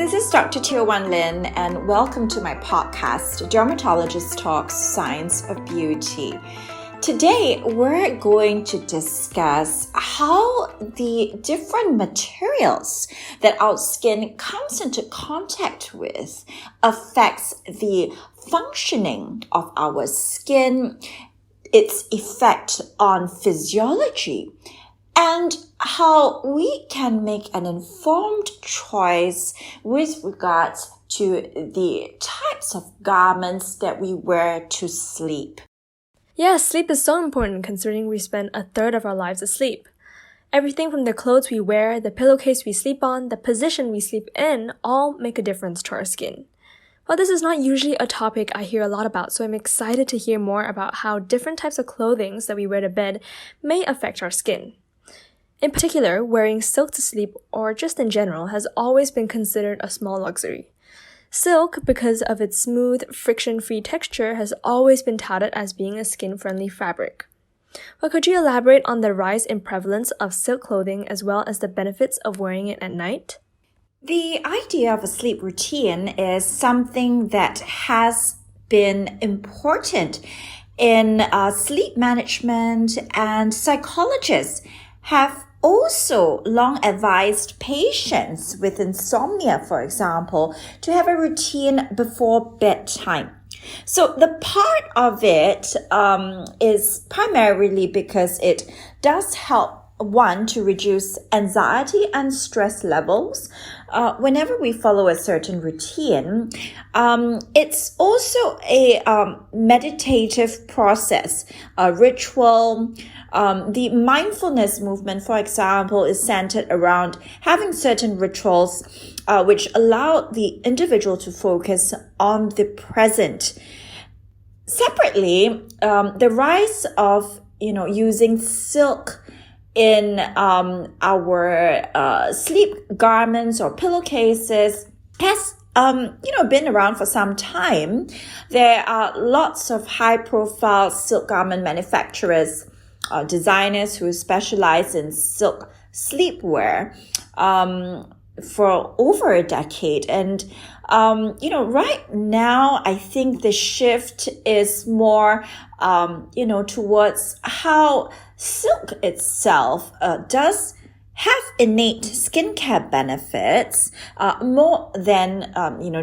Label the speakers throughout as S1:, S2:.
S1: This is Dr. Teo Wan Lin, and welcome to my podcast, Dermatologist Talks Science of Beauty. Today, we're going to discuss how the different materials that our skin comes into contact with affects the functioning of our skin, its effect on physiology, and how we can make an informed choice with regards to the types of garments that we wear to sleep.
S2: Yeah, sleep is so important considering we spend a third of our lives asleep. Everything from the clothes we wear, the pillowcase we sleep on, the position we sleep in, all make a difference to our skin. Well, this is not usually a topic I hear a lot about, so I'm excited to hear more about how different types of clothing that we wear to bed may affect our skin. In particular, wearing silk to sleep, or just in general, has always been considered a small luxury. Silk, because of its smooth, friction-free texture, has always been touted as being a skin-friendly fabric. But could you elaborate on the rise in prevalence of silk clothing as well as the benefits of wearing it at night?
S1: The idea of a sleep routine is something that has been important in sleep management, and psychologists have also long advised patients with insomnia, for example, to have a routine before bedtime. So the part of it is primarily because it does help one to reduce anxiety and stress levels whenever we follow a certain routine. It's also a meditative process, a ritual. The mindfulness movement, for example, is centered around having certain rituals which allow the individual to focus on the present. Separately, the rise of using silk in our sleep garments or pillowcases has been around for some time. There are lots of high-profile silk garment manufacturers, designers who specialize in silk sleepwear for over a decade. And right now, I think the shift is more towards how silk itself does have innate skincare benefits more than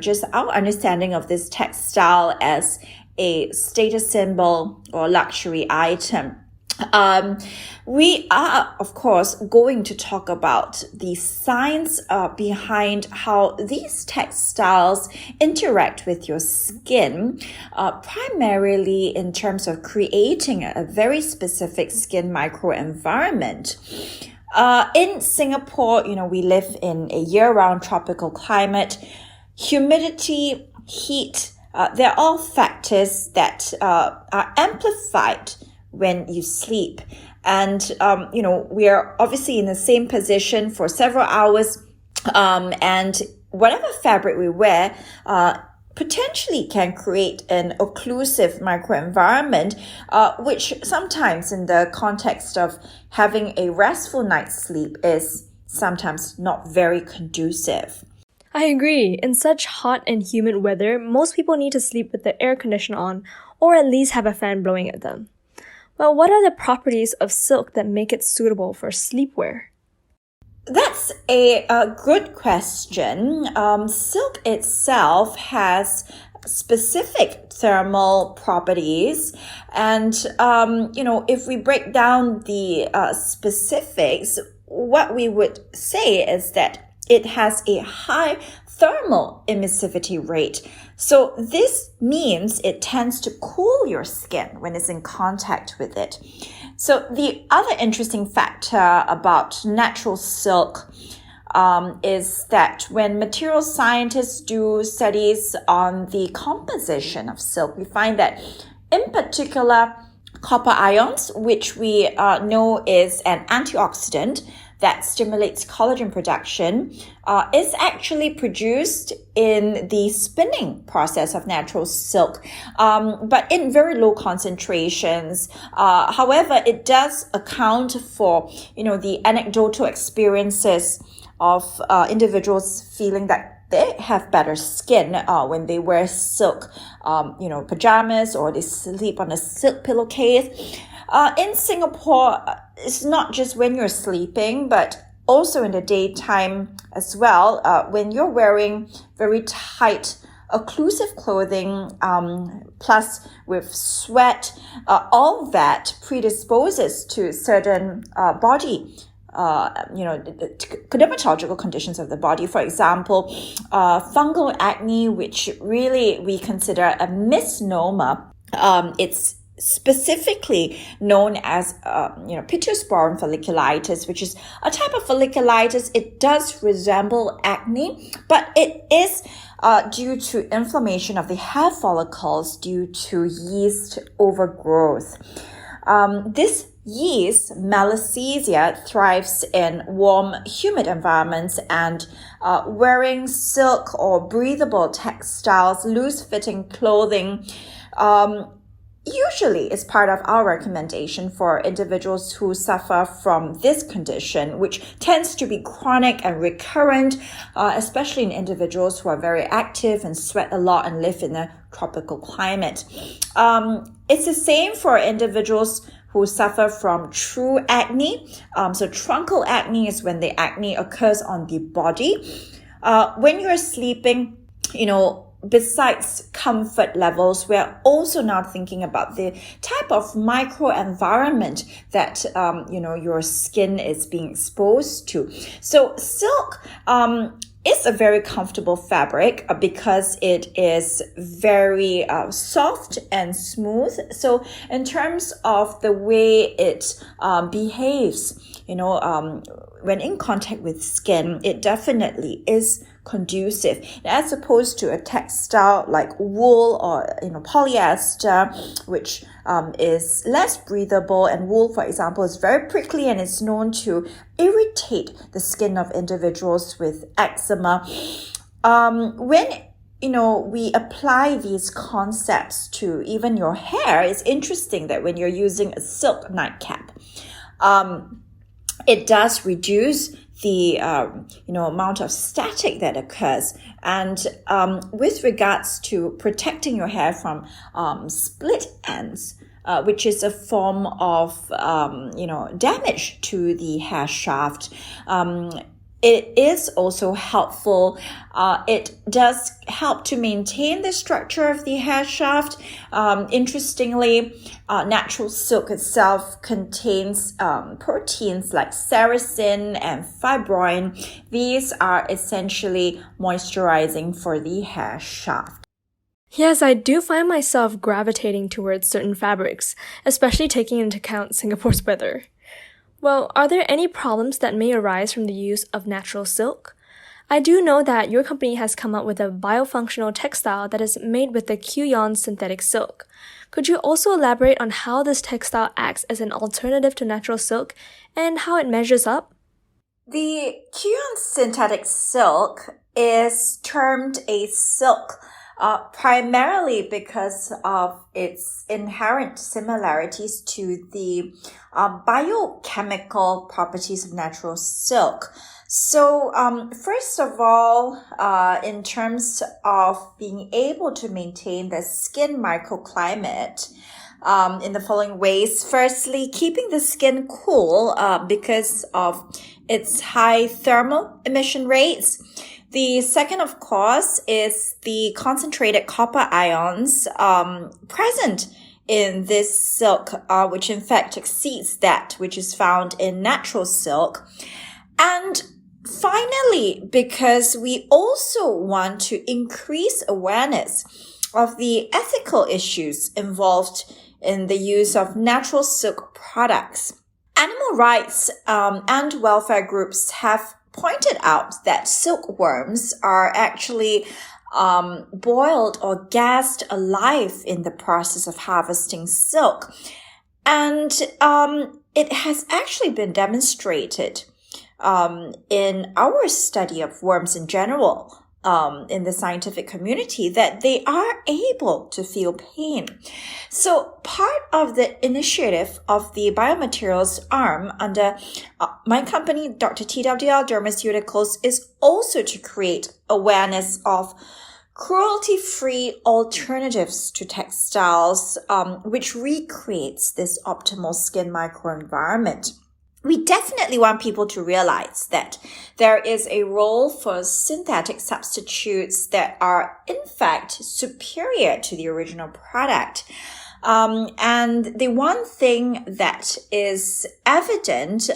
S1: just our understanding of this textile as a status symbol or luxury item. We are, of course, going to talk about the science behind how these textiles interact with your skin, primarily in terms of creating a very specific skin microenvironment. In Singapore, we live in a year-round tropical climate. Humidity, heat, they're all factors that are amplified when you sleep. And, we are obviously in the same position for several hours. And whatever fabric we wear, potentially can create an occlusive microenvironment, which sometimes in the context of having a restful night's sleep is sometimes not very conducive.
S2: I agree. In such hot and humid weather, most people need to sleep with the air conditioner on or at least have a fan blowing at them. Well, what are the properties of silk that make it suitable for sleepwear?
S1: That's a good question. Silk itself has specific thermal properties. And, if we break down the specifics, what we would say is that it has a high thermal emissivity rate. So this means it tends to cool your skin when it's in contact with it. So the other interesting factor about natural silk is that when material scientists do studies on the composition of silk, we find that in particular copper ions, which we know is an antioxidant that stimulates collagen production, is actually produced in the spinning process of natural silk, but in very low concentrations. However, it does account for, the anecdotal experiences of individuals feeling that they have better skin when they wear silk, pajamas, or they sleep on a silk pillowcase. In Singapore, it's not just when you're sleeping, but also in the daytime as well. When you're wearing very tight, occlusive clothing, plus with sweat, all that predisposes to certain body dermatological conditions of the body. For example, fungal acne, which really we consider a misnomer. It's specifically known as, pittosporum folliculitis, which is a type of folliculitis. It does resemble acne, but it is due to inflammation of the hair follicles due to yeast overgrowth. This yeast, Malassezia, thrives in warm, humid environments, and wearing silk or breathable textiles, loose-fitting clothing, usually is part of our recommendation for individuals who suffer from this condition, which tends to be chronic and recurrent, especially in individuals who are very active and sweat a lot and live in a tropical climate. It's the same for individuals who suffer from true acne. So truncal acne is when the acne occurs on the body. When you're sleeping, besides comfort levels, we're also now thinking about the type of microenvironment that, your skin is being exposed to. So silk, is a very comfortable fabric because it is very soft and smooth. So in terms of the way it behaves, when in contact with skin, it definitely is conducive, as opposed to a textile like wool or polyester, which is less breathable. And wool, for example, is very prickly and is known to irritate the skin of individuals with eczema. When we apply these concepts to even your hair, it's interesting that when you're using a silk nightcap, it does reduce the amount of static that occurs. And with regards to protecting your hair from split ends, which is a form of damage to the hair shaft, it is also helpful. It does help to maintain the structure of the hair shaft. Interestingly, natural silk itself contains proteins like sericin and fibroin. These are essentially moisturizing for the hair shaft.
S2: Yes, I do find myself gravitating towards certain fabrics, especially taking into account Singapore's weather. Well, are there any problems that may arise from the use of natural silk? I do know that your company has come up with a biofunctional textile that is made with the Q-yarn synthetic silk. Could you also elaborate on how this textile acts as an alternative to natural silk and how it measures up?
S1: The Q-yarn synthetic silk is termed a silk primarily because of its inherent similarities to the biochemical properties of natural silk. So, first of all, in terms of being able to maintain the skin microclimate, in the following ways. Firstly, keeping the skin cool because of its high thermal emission rates. The second, of course, is the concentrated copper ions present in this silk, which in fact exceeds that which is found in natural silk. And finally, because we also want to increase awareness of the ethical issues involved in the use of natural silk products. Animal rights and welfare groups have pointed out that silkworms are actually boiled or gassed alive in the process of harvesting silk. And it has actually been demonstrated in our study of worms in general in the scientific community that they are able to feel pain. So part of the initiative of the biomaterials arm under my company, Dr. TWL Dermaceuticals, is also to create awareness of cruelty-free alternatives to textiles, which recreates this optimal skin microenvironment. We definitely want people to realize that there is a role for synthetic substitutes that are, in fact, superior to the original product. And the one thing that is evident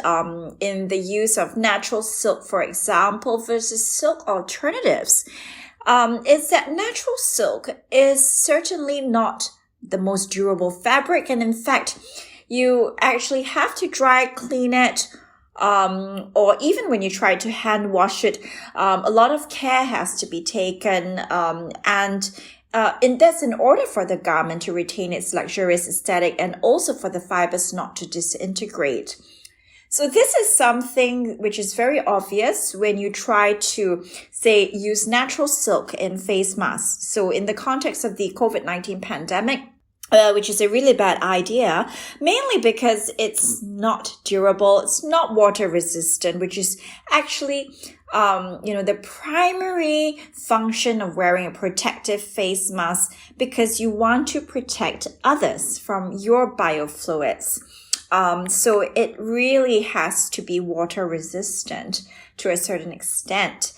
S1: in the use of natural silk, for example, versus silk alternatives, is that natural silk is certainly not the most durable fabric. And in fact, you actually have to dry clean it, or even when you try to hand wash it, a lot of care has to be taken, and that's in order for the garment to retain its luxurious aesthetic and also for the fibers not to disintegrate. So this is something which is very obvious when you try to, say, use natural silk in face masks. So in the context of the COVID-19 pandemic, which is a really bad idea, mainly because it's not durable, it's not water resistant, which is actually, the primary function of wearing a protective face mask, because you want to protect others from your biofluids. So it really has to be water resistant to a certain extent.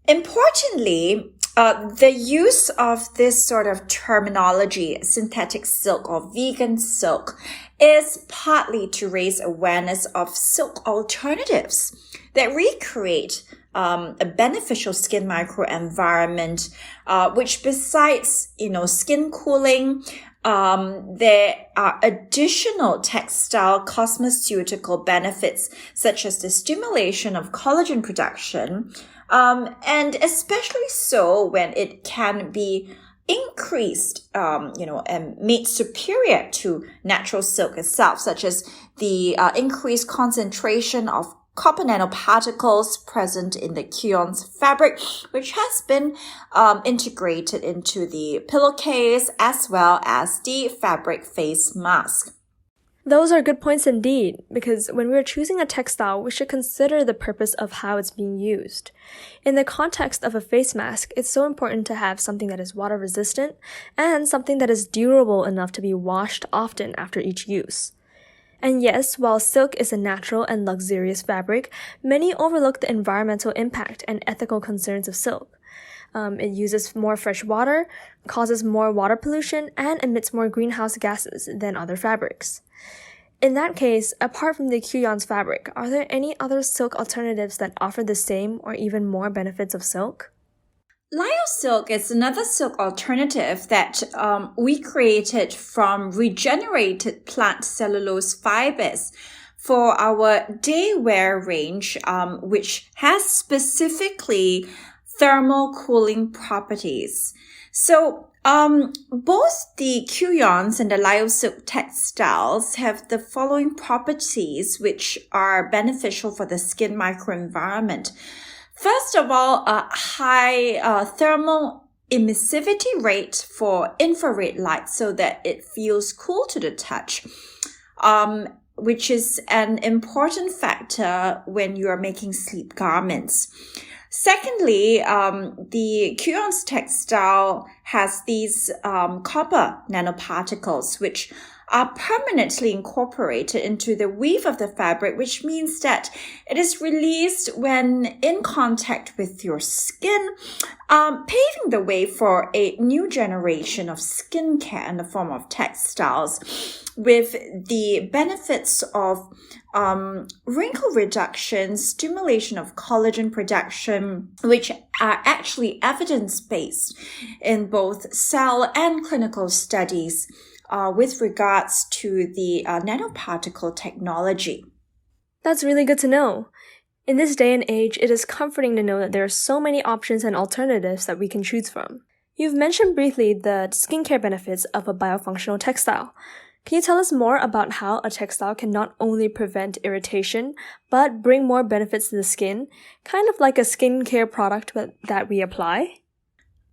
S1: Importantly, the use of this sort of terminology, synthetic silk or vegan silk, is partly to raise awareness of silk alternatives that recreate a beneficial skin microenvironment, which besides, skin cooling, there are additional textile cosmeceutical benefits, such as the stimulation of collagen production, and especially so when it can be increased, and made superior to natural silk itself, such as the increased concentration of copper nanoparticles present in the Qion's fabric, which has been integrated into the pillowcase as well as the fabric face mask.
S2: Those are good points indeed, because when we're choosing a textile, we should consider the purpose of how it's being used. In the context of a face mask, it's so important to have something that is water resistant and something that is durable enough to be washed often after each use. And yes, while silk is a natural and luxurious fabric, many overlook the environmental impact and ethical concerns of silk. It uses more fresh water, causes more water pollution, and emits more greenhouse gases than other fabrics. In that case, apart from the Qion's fabric, are there any other silk alternatives that offer the same or even more benefits of silk?
S1: Lyocilk is another silk alternative that we created from regenerated plant cellulose fibers for our day wear range, which has specifically thermal cooling properties. So both the Qion's and the Lyocilk textiles have the following properties which are beneficial for the skin microenvironment. First of all, a high thermal emissivity rate for infrared light so that it feels cool to the touch, which is an important factor when you are making sleep garments. Secondly, the Qion's textile has these copper nanoparticles, which are permanently incorporated into the weave of the fabric, which means that it is released when in contact with your skin, paving the way for a new generation of skincare in the form of textiles, with the benefits of wrinkle reduction, stimulation of collagen production, which are actually evidence-based in both cell and clinical studies with regards to the nanoparticle technology.
S2: That's really good to know. In this day and age, it is comforting to know that there are so many options and alternatives that we can choose from. You've mentioned briefly the skincare benefits of a biofunctional textile. Can you tell us more about how a textile can not only prevent irritation, but bring more benefits to the skin, kind of like a skincare product that we apply?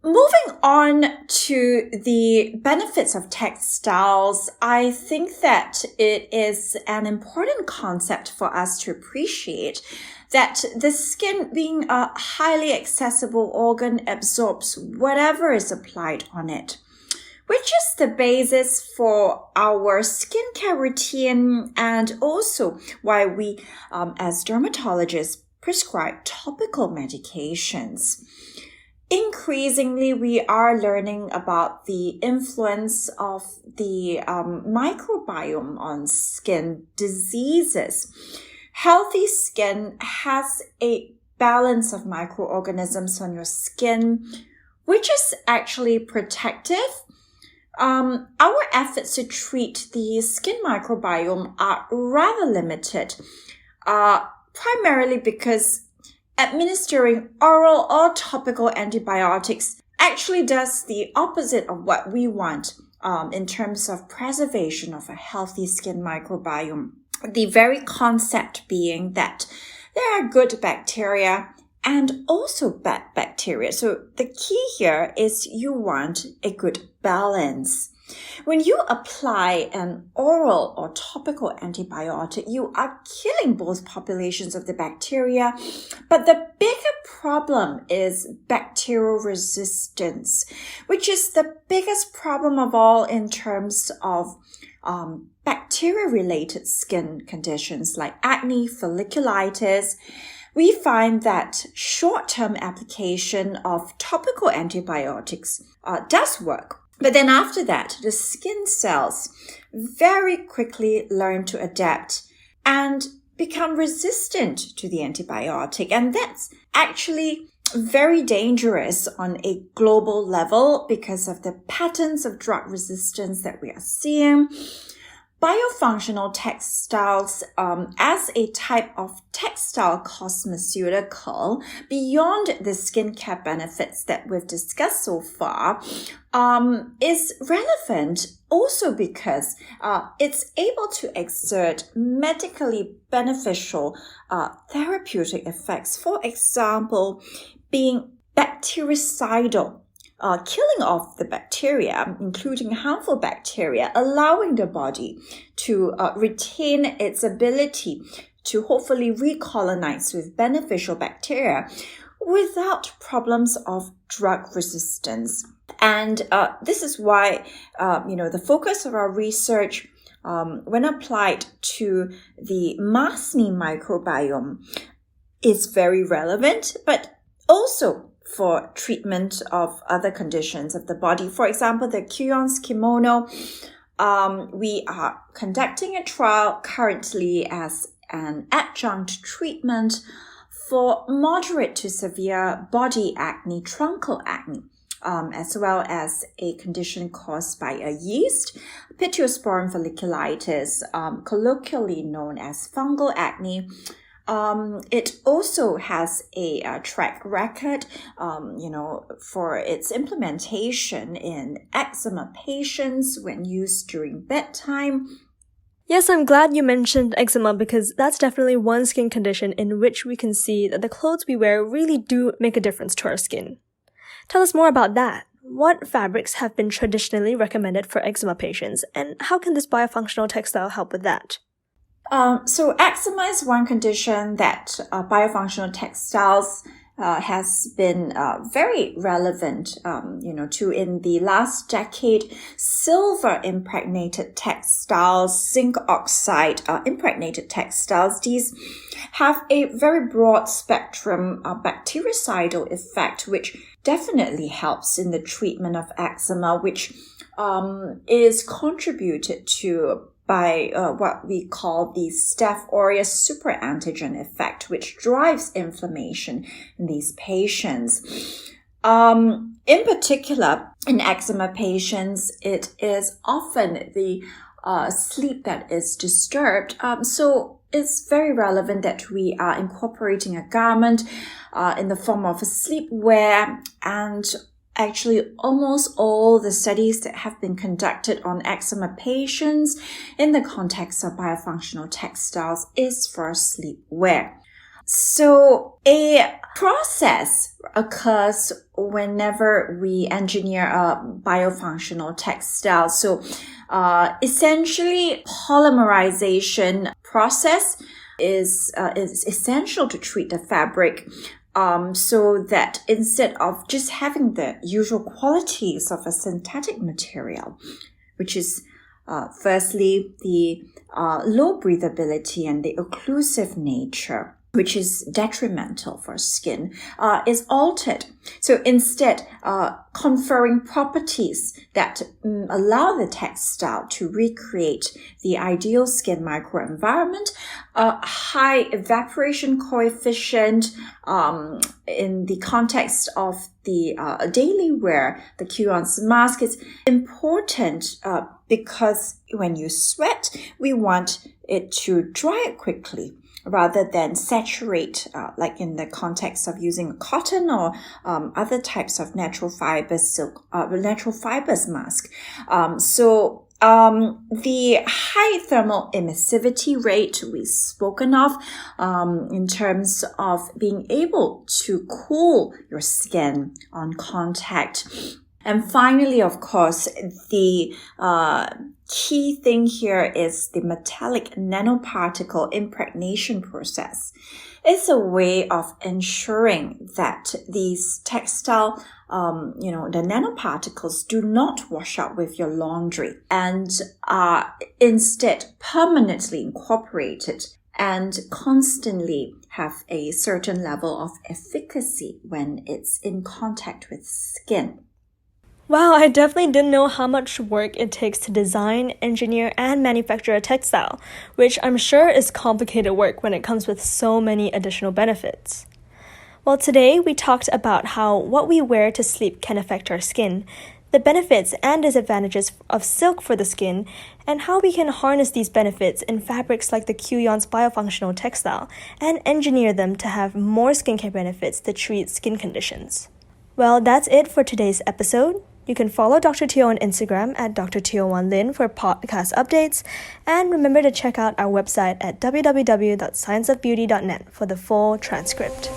S1: Moving on to the benefits of textiles, I think that it is an important concept for us to appreciate that the skin, being a highly accessible organ, absorbs whatever is applied on it, which is the basis for our skincare routine and also why we, as dermatologists, prescribe topical medications. Increasingly, we are learning about the influence of the microbiome on skin diseases. Healthy skin has a balance of microorganisms on your skin, which is actually protective. Our efforts to treat the skin microbiome are rather limited, primarily because administering oral or topical antibiotics actually does the opposite of what we want in terms of preservation of a healthy skin microbiome. The very concept being that there are good bacteria and also bad bacteria. So the key here is you want a good balance. When you apply an oral or topical antibiotic, you are killing both populations of the bacteria, but the bigger problem is bacterial resistance, which is the biggest problem of all in terms of bacteria-related skin conditions like acne, folliculitis. We find that short-term application of topical antibiotics does work. But then after that, the skin cells very quickly learn to adapt and become resistant to the antibiotic. And that's actually very dangerous on a global level because of the patterns of drug resistance that we are seeing. Biofunctional textiles, as a type of textile cosmeceutical, beyond the skincare benefits that we've discussed so far, is relevant also because it's able to exert medically beneficial therapeutic effects. For example, being bactericidal. Killing off the bacteria, including harmful bacteria, allowing the body to retain its ability to hopefully recolonize with beneficial bacteria without problems of drug resistance. And this is why, the focus of our research when applied to the Masni microbiome is very relevant, but also for treatment of other conditions of the body. For example, the Kuyon's kimono, we are conducting a trial currently as an adjunct treatment for moderate to severe body acne, truncal acne, as well as a condition caused by a yeast, Pittosporum folliculitis, colloquially known as fungal acne. It also has a track record, for its implementation in eczema patients when used during bedtime.
S2: Yes, I'm glad you mentioned eczema because that's definitely one skin condition in which we can see that the clothes we wear really do make a difference to our skin. Tell us more about that. What fabrics have been traditionally recommended for eczema patients, and how can this biofunctional textile help with that?
S1: So eczema is one condition that biofunctional textiles has been very relevant, to in the last decade. Silver impregnated textiles, zinc oxide impregnated textiles, these have a very broad spectrum bactericidal effect, which definitely helps in the treatment of eczema, which is contributed to by what we call the Staph aureus superantigen effect, which drives inflammation in these patients. In particular, in eczema patients, it is often the sleep that is disturbed. So it's very relevant that we are incorporating a garment in the form of a sleepwear and Actually, almost all the studies that have been conducted on eczema patients in the context of biofunctional textiles is for sleepwear. So a process occurs whenever we engineer a biofunctional textile. So essentially, polymerization process is essential to treat the fabric. So that instead of just having the usual qualities of a synthetic material, which is firstly the low breathability and the occlusive nature, which is detrimental for skin, is altered. So instead, conferring properties that allow the textile to recreate the ideal skin microenvironment, high evaporation coefficient in the context of the daily wear, the Q-ons mask is important because when you sweat, we want it to dry quickly, rather than saturate, like in the context of using cotton or other types of natural fibers mask. So the high thermal emissivity rate we've spoken of in terms of being able to cool your skin on contact. And finally, of course, the key thing here is the metallic nanoparticle impregnation process. It's a way of ensuring that these textile, the nanoparticles do not wash out with your laundry and are instead permanently incorporated and constantly have a certain level of efficacy when it's in contact with skin.
S2: Wow, I definitely didn't know how much work it takes to design, engineer, and manufacture a textile, which I'm sure is complicated work when it comes with so many additional benefits. Well, today we talked about how what we wear to sleep can affect our skin, the benefits and disadvantages of silk for the skin, and how we can harness these benefits in fabrics like the Q-Yon's biofunctional textile and engineer them to have more skincare benefits to treat skin conditions. Well, that's it for today's episode. You can follow Dr. Teo on Instagram at Dr. Teo Wan Lin for podcast updates, and remember to check out our website at www.scienceofbeauty.net for the full transcript.